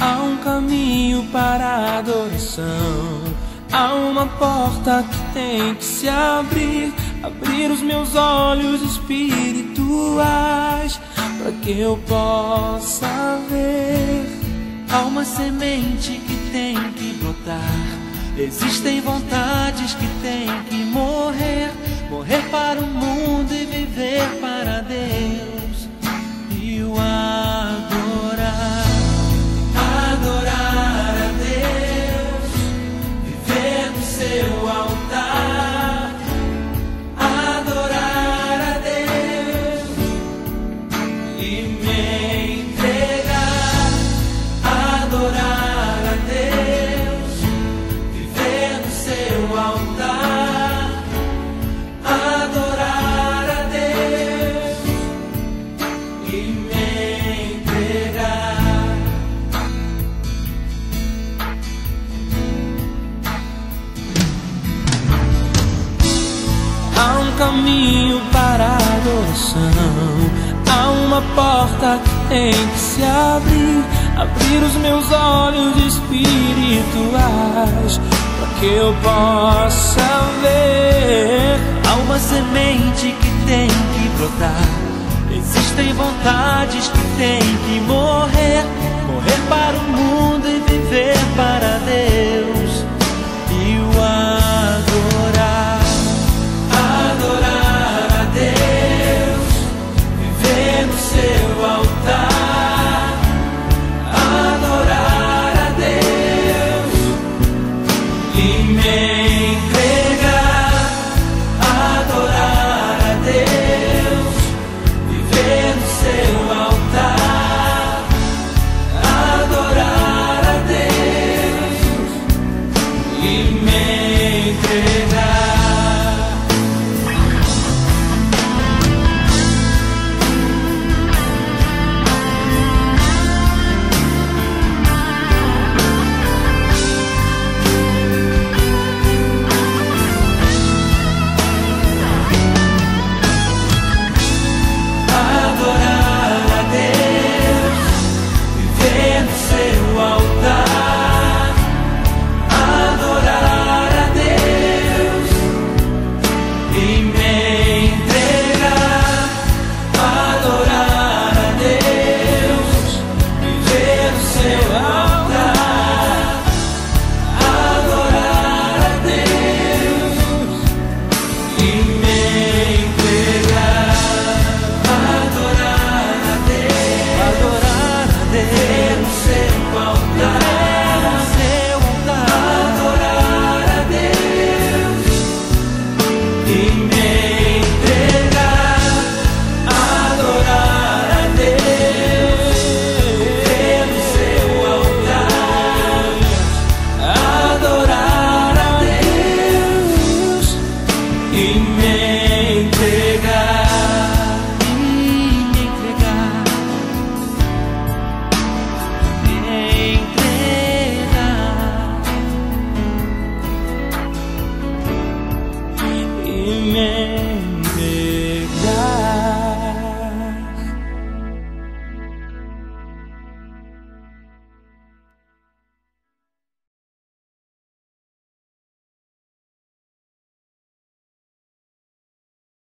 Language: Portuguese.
Há um caminho para a adoração, há uma porta que tem que se abrir. Abrir os meus olhos espirituais para que eu possa ver. Há uma semente que tem que brotar. Existem vontades que têm que morrer. Morrer para o mundo e viver para Deus. E o adorar. Adorar a Deus, viver no seu altar. Adorar a Deus e me entregar. Adorar a Deus, viver no seu altar. Adorar a Deus e me entregar. Há um caminho para a adoração, há uma porta que tem que se abrir. Abrir os meus olhos espirituais para que eu possa ver. Há uma semente que tem que brotar. Existem vontades que têm que morrer. Morrer para o mundo e viver para Deus. E o adorar. Adorar a Deus, viver no seu altar. Adorar a Deus e me entregar. Adorar a Deus, viver no seu altar. Adorar a Deus e me entregar. Adorar a Deus, viver no seu altar. Adorar a Deus e me entregar. Adorar a Deus, viver no seu altar. Adorar a Deus e me entregar. Adorar a Deus, viver no seu altar. Adorar a Deus e me entregar. Adorar a Deus, viver no seu altar. Adorar a Deus e me entregar. Me entregar.